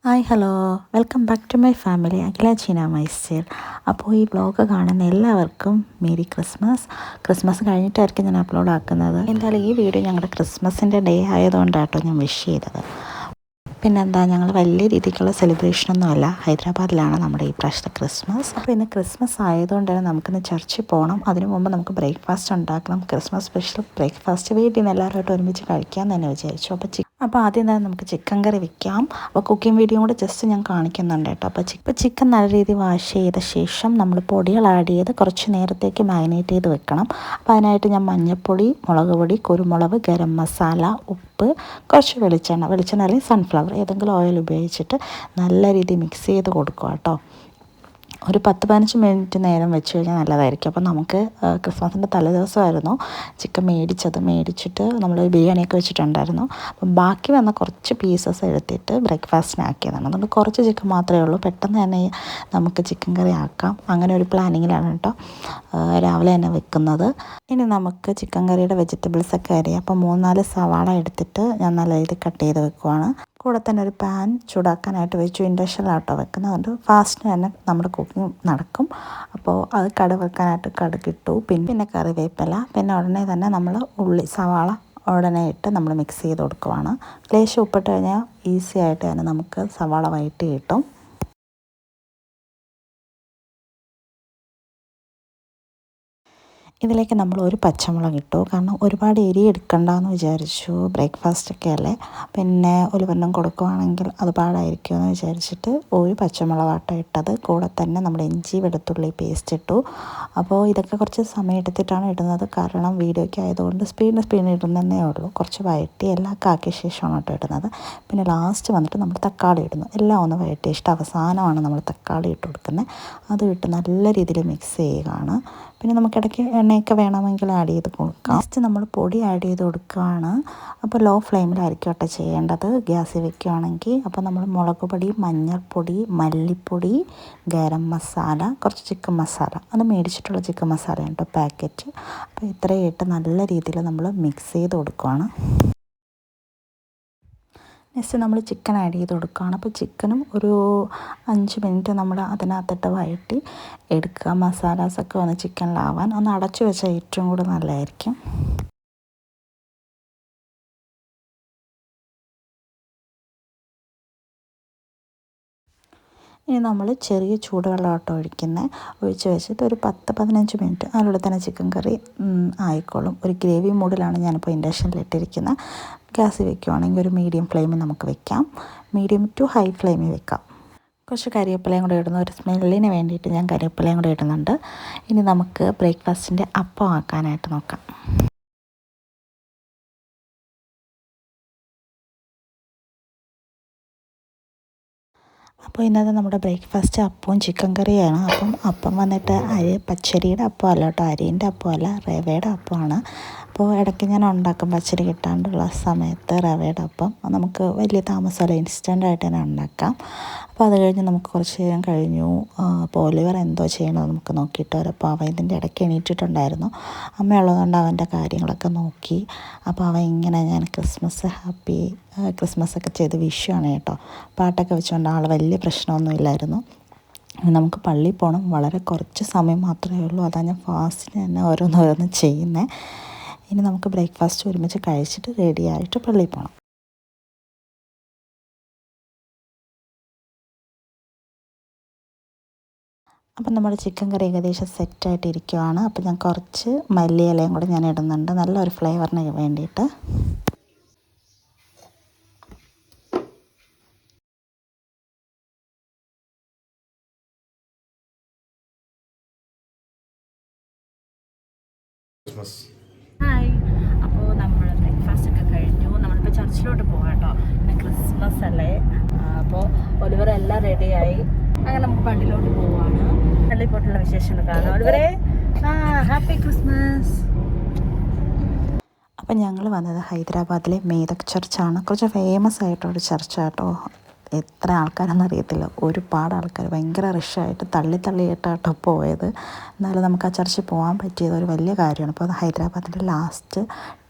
Hi hello welcome back to my family Akhila Cheena my style. അപ്പോൾ ഈ vlog കാണുന്ന എല്ലാവർക്കും മേരി ക്രിസ്മസ്. ക്രിസ്മസ് കഴിഞ്ഞിട്ടായിരിക്കും ഞാൻ അപ്ലോഡ് ആക്കുന്നത്. എന്തായാലും ഈ വീഡിയോ ഞങ്ങളുടെ ക്രിസ്മസിൻ്റെ ഡേ ആയതുകൊണ്ടാട്ടോ ഞാൻ വിഷ് ചെയ്തത്. പിന്നെന്താ, ഞങ്ങൾ വലിയ രീതിക്കുള്ള സെലിബ്രേഷനൊന്നുമല്ല, ഹൈദരാബാദിലാണ് നമ്മുടെ ഈ പ്രാവശ്യത്തെ ക്രിസ്മസ്. അപ്പോൾ ഇന്ന് ക്രിസ്മസ് ആയതുകൊണ്ട് തന്നെ നമുക്കിന്ന് ചർച്ചിൽ പോകണം. അതിനു മുമ്പ് നമുക്ക് ബ്രേക്ക്ഫാസ്റ്റ് ഉണ്ടാക്കണം. ക്രിസ്മസ് സ്പെഷ്യൽ ബ്രേക്ക്ഫാസ്റ്റ് വീട്ടിൽ നിന്ന് എല്ലാവരുമായിട്ട് ഒരുമിച്ച് കഴിക്കാമെന്ന് തന്നെ വിചാരിച്ചു. അപ്പോൾ ആദ്യം തന്നെ നമുക്ക് ചിക്കൻ കറി വെക്കാം. അപ്പോൾ കുക്കിംഗ് വീഡിയോ കൂടെ ജസ്റ്റ് ഞാൻ കാണിക്കുന്നുണ്ട് കേട്ടോ. അപ്പോൾ ചിക്കൻ നല്ല രീതിയിൽ വാഷ് ചെയ്ത ശേഷം നമ്മൾ പൊടികൾ ആഡ് ചെയ്ത് കുറച്ച് നേരത്തേക്ക് മാരിനേറ്റ് ചെയ്ത് വെക്കണം. അപ്പോൾ അതിനായിട്ട് ഞാൻ മഞ്ഞൾപ്പൊടി, മുളക് പൊടി, കുരുമുളക്, ഗരം മസാല, ഉപ്പ്, കുറച്ച് വെളിച്ചെണ്ണ അല്ലെങ്കിൽ സൺഫ്ലവർ ഏതെങ്കിലും ഓയിൽ ഉപയോഗിച്ചിട്ട് നല്ല രീതിയിൽ മിക്സ് ചെയ്ത് കൊടുക്കുക കേട്ടോ. ഒരു 10-15 മിനിറ്റ് നേരം വെച്ച് കഴിഞ്ഞാൽ നല്ലതായിരിക്കും. അപ്പോൾ നമുക്ക് ക്രിസ്മസിൻ്റെ തലേദിവസമായിരുന്നു ചിക്കൻ മേടിച്ചിട്ട് നമ്മൾ ബിരിയാണിയൊക്കെ വെച്ചിട്ടുണ്ടായിരുന്നു. അപ്പം ബാക്കി വന്ന കുറച്ച് പീസസ് എടുത്തിട്ട് ബ്രേക്ക്ഫാസ്റ്റിനാക്കിയതാണ്. അതുകൊണ്ട് കുറച്ച് ചിക്കൻ മാത്രമേ ഉള്ളൂ, പെട്ടെന്ന് തന്നെ നമുക്ക് ചിക്കൻ കറി ആക്കാം. അങ്ങനെ ഒരു പ്ലാനിങ്ങിലാണ് കേട്ടോ രാവിലെ തന്നെ വെക്കുന്നത്. ഇനി നമുക്ക് ചിക്കൻ കറിയുടെ വെജിറ്റബിൾസൊക്കെ അരിയാം. അപ്പോൾ 3-4 സവാള എടുത്തിട്ട് ഞാൻ നല്ല രീതിയിൽ കട്ട് ചെയ്ത് വെക്കുവാണ്. കൂടെ തന്നെ ഒരു പാൻ ചൂടാക്കാനായിട്ട് വെച്ചു. ഇൻഡക്ഷനിലാട്ടോ വെക്കുന്നത്, അതുകൊണ്ട് ഫാസ്റ്റ് തന്നെ നമ്മുടെ കുക്കിംഗ് നടക്കും. അപ്പോൾ അത് കടുക് വെക്കാനായിട്ട് കടുകിട്ടു. പിന്നെ കറിവേപ്പില, പിന്നെ ഉടനെ തന്നെ നമ്മൾ സവാള ഉടനെ ഇട്ട് നമ്മൾ മിക്സ് ചെയ്ത് കൊടുക്കുവാണ്. ലേശം ഉപ്പിട്ട് കഴിഞ്ഞാൽ ഈസി ആയിട്ട് തന്നെ നമുക്ക് സവാള വഴറ്റി കിട്ടും. ഇതിലേക്ക് നമ്മൾ ഒരു പച്ചമുളക് ഇട്ടു, കാരണം ഒരുപാട് എരി എടുക്കണ്ടെന്ന് വിചാരിച്ചു, ബ്രേക്ക്ഫാസ്റ്റൊക്കെ അല്ലേ. പിന്നെ ഒലിവെണ്ണം കൊടുക്കുവാണെങ്കിൽ അത് പാടായിരിക്കുമെന്ന് വിചാരിച്ചിട്ട് ഒരു പച്ചമുളകാട്ടോ ഇട്ടത്. കൂടെ തന്നെ നമ്മുടെ ഇഞ്ചി വെളുത്തുള്ളി പേസ്റ്റ് ഇട്ടു. അപ്പോൾ ഇതൊക്കെ കുറച്ച് സമയം എടുത്തിട്ടാണ് ഇടുന്നത്, കാരണം വീഡിയോയ്ക്ക് ആയതുകൊണ്ട് സ്പീഡിന് ഇടുന്നതേ ഉള്ളൂ. കുറച്ച് വഴറ്റി എല്ലാം ആക്കിയ ശേഷമാണ് കേട്ടോ ഇടുന്നത്. പിന്നെ ലാസ്റ്റ് വന്നിട്ട് നമ്മൾ തക്കാളി ഇടുന്നു. എല്ലാം ഒന്ന് വഴറ്റി ഇഷ്ടം അവസാനമാണ് നമ്മൾ തക്കാളി ഇട്ട് കൊടുക്കുന്നത്. അത് ഇട്ട് നല്ല രീതിയിൽ മിക്സ് ചെയ്യുകയാണ്. പിന്നെ നമുക്കിടയ്ക്ക് എണ്ണയൊക്കെ വേണമെങ്കിൽ ആഡ് ചെയ്ത് കൊടുക്കാം. നെക്സ്റ്റ് നമ്മൾ പൊടി ആഡ് ചെയ്ത് കൊടുക്കുകയാണ്. അപ്പോൾ ലോ ഫ്ലെയിമിലായിരിക്കും കേട്ടോ ചെയ്യേണ്ടത് ഗ്യാസിൽ വെക്കുകയാണെങ്കിൽ. അപ്പോൾ നമ്മൾ മുളക് പൊടി, മഞ്ഞൾപ്പൊടി, മല്ലിപ്പൊടി, ഗരം മസാല, കുറച്ച് ചിക്കൻ മസാല, അത് മേടിച്ചിട്ടുള്ള ചിക്കൻ മസാല കേട്ടോ പാക്കറ്റ്. അപ്പോൾ ഇത്രയും ഇട്ട് നല്ല രീതിയിൽ നമ്മൾ മിക്സ് ചെയ്ത് കൊടുക്കുകയാണ്. നെക്സ്റ്റ് നമ്മൾ ചിക്കൻ ആഡ് ചെയ്ത് കൊടുക്കുകയാണ്. അപ്പോൾ ചിക്കനും ഒരു 5 മിനിറ്റ് നമ്മൾ അതിനകത്തിട്ട് വഴറ്റി എടുക്കുക. മസാലാസൊക്കെ ഒന്ന് ചിക്കനിലാവാൻ ഒന്ന് അടച്ചു വെച്ചാൽ ഏറ്റവും കൂടെ നല്ലതായിരിക്കും. ഇനി നമ്മൾ ചെറിയ ചൂടുവെള്ളമാട്ടോ ഒഴിച്ച് വെച്ചിട്ട് ഒരു 10-15 മിനിറ്റ് അതിലൂടെ തന്നെ ചിക്കൻ കറി ആയിക്കോളും. ഒരു ഗ്രേവി മൂഡിലാണ് ഞാനിപ്പോൾ ഇൻഡക്ഷനിലിട്ടിരിക്കുന്നത്. ഗ്യാസിൽ വെക്കുകയാണെങ്കിൽ ഒരു മീഡിയം ഫ്ലെയിമിൽ നമുക്ക് വെക്കാം, മീഡിയം ടു ഹൈ ഫ്ലെയിമിൽ വെക്കാം. കുറച്ച് കരിവേപ്പിലയും കൂടെ ഇടുന്നു, ഒരു സ്മെല്ലിന് വേണ്ടിയിട്ട് ഞാൻ കരിവേപ്പിലയും കൂടെ ഇടുന്നുണ്ട്. ഇനി നമുക്ക് ബ്രേക്ക്ഫാസ്റ്റിൻ്റെ അപ്പം ആക്കാനായിട്ട് നോക്കാം. അപ്പോൾ ഇന്നത്തെ നമ്മുടെ ബ്രേക്ക്ഫാസ്റ്റ് അപ്പവും ചിക്കൻ കറിയാണ്. അപ്പം വന്നിട്ട് പച്ചരിയുടെ അപ്പം അല്ല കേട്ടോ, അരീൻ്റെ അപ്പമല്ല, റവയുടെ അപ്പമാണ്. അപ്പോൾ ഇടയ്ക്ക് ഞാൻ ഉണ്ടാക്കും പച്ചരി കിട്ടാണ്ടുള്ള സമയത്ത് റവയുടെ അപ്പം. നമുക്ക് വലിയ താമസമല്ല, ഇൻസ്റ്റൻ്റായിട്ട് തന്നെ ഉണ്ടാക്കാം. അപ്പോൾ അത് കഴിഞ്ഞ് നമുക്ക് കുറച്ച് നേരം കഴിഞ്ഞു. അപ്പോൾ ഒലിവർ എന്തോ ചെയ്യണമെന്ന് നമുക്ക് നോക്കിയിട്ട് വരാം. അപ്പോൾ അവൻ ഇതിൻ്റെ ഇടയ്ക്ക് എണീറ്റിട്ടുണ്ടായിരുന്നു. അമ്മയുള്ളതുകൊണ്ട് അവൻ്റെ കാര്യങ്ങളൊക്കെ നോക്കി. അപ്പോൾ അവൻ ഇങ്ങനെ ഞാൻ ക്രിസ്മസൊക്കെ ചെയ്ത് വിഷുവാണ് കേട്ടോ, പാട്ടൊക്കെ വെച്ചുകൊണ്ട് ആൾ വലിയ പ്രശ്നമൊന്നുമില്ലായിരുന്നു. നമുക്ക് പള്ളിയിൽ പോകണം, വളരെ കുറച്ച് സമയം മാത്രമേ ഉള്ളൂ. അതാണ് ഞാൻ ഫാസ്റ്റിന് തന്നെ ഓരോന്നോരോന്ന് ചെയ്യുന്നത്. ഇനി നമുക്ക് ബ്രേക്ക്ഫാസ്റ്റ് ഒരുമിച്ച് കഴിച്ചിട്ട് റെഡിയായിട്ട് പള്ളിയിൽ പോകണം. അപ്പം നമ്മുടെ ചിക്കൻ കറി ഏകദേശം സെറ്റായിട്ട് ഇരിക്കുവാണ്. അപ്പം ഞാൻ കുറച്ച് മല്ലിയിലയും കൂടെ ഞാൻ ഇടുന്നുണ്ട്, നല്ലൊരു ഫ്ലേവറിന് വേണ്ടിയിട്ട്. ഹായ്, അപ്പോൾ നമ്മൾ ബ്രേക്ക്ഫാസ്റ്റ് ഒക്കെ കഴിഞ്ഞു. നമ്മളിപ്പോൾ ചർച്ചിലോട്ട് പോകാം കേട്ടോ, പിന്നെ ക്രിസ്മസ് അല്ലേ. അപ്പോൾ ഒലിവർ എല്ലാം റെഡിയായി. അങ്ങനെ നമുക്ക് പള്ളിയിലോട്ട് പോവാണ്. പള്ളിയിൽ പോയിട്ടുള്ള വിശേഷം കാണാം. ഒലിവരെ ഹാപ്പി ക്രിസ്മസ്. അപ്പം ഞങ്ങൾ വന്നത് ഹൈദരാബാദിലെ മേദക് ചർച്ചാണ്. കുറച്ച് ഫേമസ് ആയിട്ടുള്ളൊരു ചർച്ചാട്ടോ. എത്ര ആൾക്കാരെന്ന് അറിയത്തില്ല, ഒരുപാട് ആൾക്കാർ, ഭയങ്കര റഷായിട്ട് തള്ളിയിട്ടാട്ടോ പോയത്. എന്നാലും നമുക്ക് ആ ചർച്ചിൽ പോകാൻ പറ്റിയത് ഒരു വലിയ കാര്യമാണ്. അപ്പോൾ അത് ഹൈദരാബാദിൻ്റെ ലാസ്റ്റ്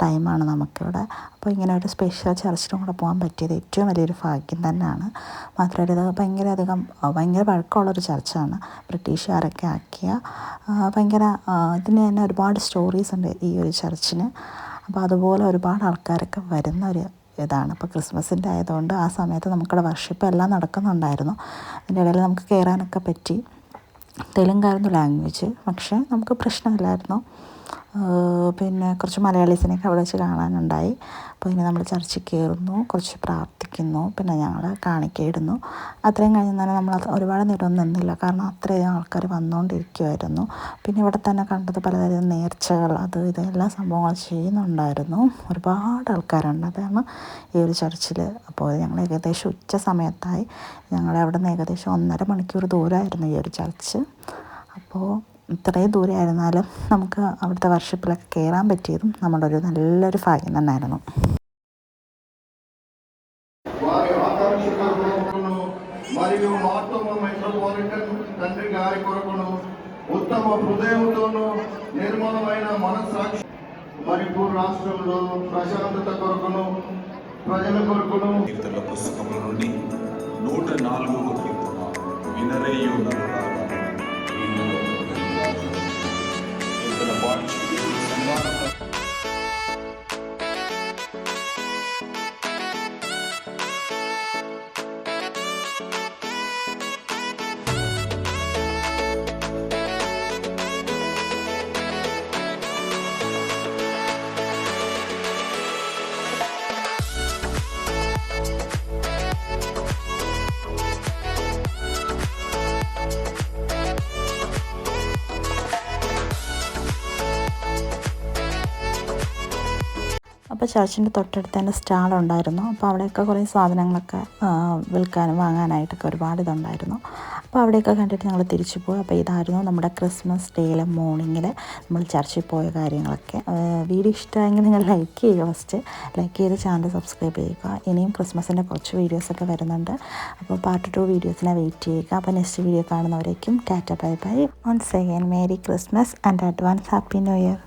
ടൈമാണ് നമുക്കിവിടെ. അപ്പോൾ ഇങ്ങനെ ഒരു സ്പെഷ്യൽ ചർച്ചിലും കൂടെ പോകാൻ പറ്റിയത് ഏറ്റവും വലിയൊരു ഭാഗ്യം തന്നെയാണ്. മാത്രമല്ല ഇത് ഭയങ്കര പഴക്കമുള്ളൊരു ചർച്ചാണ്, ബ്രിട്ടീഷുകാരൊക്കെ ആക്കിയ. ഇതിന് തന്നെ ഒരുപാട് സ്റ്റോറീസ് ഉണ്ട് ഈ ഒരു ചർച്ചിന്. അപ്പോൾ അതുപോലെ ഒരുപാട് ആൾക്കാരൊക്കെ വരുന്ന ഒരു ഇതാണ്. അപ്പോൾ ക്രിസ്മസിൻ്റെ ആയതുകൊണ്ട് ആ സമയത്ത് നമുക്കിവിടെ വർഷിപ്പ് എല്ലാം നടക്കുന്നുണ്ടായിരുന്നു. അതിൻ്റെ ഇടയിൽ നമുക്ക് കയറാനൊക്കെ പറ്റി. തെലുങ്കായിരുന്നു ലാംഗ്വേജ്, പക്ഷേ നമുക്ക് പ്രശ്നമില്ലായിരുന്നു. പിന്നെ കുറച്ച് മലയാളീസിനെയൊക്കെ അവിടെ വെച്ച് കാണാനുണ്ടായി. അപ്പോൾ ഇനി നമ്മൾ ചർച്ചിൽ കയറുന്നു, കുറച്ച് പ്രാർത്ഥിക്കുന്നു, പിന്നെ ഞങ്ങൾ കാണിക്കയിടുന്നു. അത്രയും കഴിഞ്ഞ് തന്നെ നമ്മൾ ഒരുപാട് നേരം നിന്നില്ല, കാരണം അത്രയും ആൾക്കാർ വന്നുകൊണ്ടിരിക്കുമായിരുന്നു. പിന്നെ ഇവിടെ തന്നെ കണ്ടത് പലതരം നേർച്ചകൾ, ഇതെല്ലാം സംഭവങ്ങൾ ചെയ്യുന്നുണ്ടായിരുന്നു. ഒരുപാട് ആൾക്കാരുണ്ട്. അതാണ് ഈ ഒരു ചർച്ചിൽ. അപ്പോൾ ഞങ്ങൾ ഏകദേശം ഉച്ച സമയത്തായി. ഞങ്ങളെ അവിടെ നിന്ന് ഏകദേശം 1.5 മണിക്കൂർ ദൂരമായിരുന്നു ഈ ഒരു ചർച്ച്. അപ്പോൾ ഇത്രയും ദൂരമായിരുന്നാലും നമുക്ക് അവിടുത്തെ വർഷിപ്പിലൊക്കെ കയറാൻ പറ്റിയതും നമ്മുടെ ഒരു നല്ലൊരു ഭാഗ്യം തന്നെയായിരുന്നു. మరియు మార్తోమ మెట్రోపాలిటన్ తండ్రి గారి కొరకును ఉత్తమ హృదయంతోనూ నిర్మలమైన మనస్సాక్షి మరియు రాష్ట్రంలో ప్రశాంతత కొరకును ప్రజల కొరకును కీర్తనల పుస్తకముల నుండి 104 కీర్తన వినరేయు నరులారా కీర్తన పాఠ അപ്പോൾ ചർച്ചിൻ്റെ തൊട്ടടുത്ത് തന്നെ സ്റ്റാളുണ്ടായിരുന്നു. അപ്പോൾ അവിടെയൊക്കെ കുറേ സാധനങ്ങളൊക്കെ വിൽക്കാനും വാങ്ങാനായിട്ടൊക്കെ ഒരുപാട് ഇതുണ്ടായിരുന്നു. അപ്പോൾ അവിടെയൊക്കെ കണ്ടിട്ട് ഞങ്ങൾ തിരിച്ചു പോയി. അപ്പോൾ ഇതായിരുന്നു നമ്മുടെ ക്രിസ്മസ് ഡേയിലെ മോർണിംഗിൽ നമ്മൾ ചർച്ചിൽ പോയ കാര്യങ്ങളൊക്കെ. വീഡിയോ ഇഷ്ടമായെങ്കിൽ നിങ്ങൾ ലൈക്ക് ചെയ്യുക, ഫസ്റ്റ് ലൈക്ക് ചെയ്ത് ചാനൽ സബ്സ്ക്രൈബ് ചെയ്യുക. ഇനിയും ക്രിസ്മസിൻ്റെ കുറച്ച് വീഡിയോസൊക്കെ വരുന്നുണ്ട്. അപ്പോൾ പാർട്ട് 2 വീഡിയോസിനെ വെയിറ്റ് ചെയ്യുക. അപ്പോൾ നെക്സ്റ്റ് വീഡിയോ കാണുന്നവരേക്കും tata bye bye. Once again merry Christmas and advance happy new year.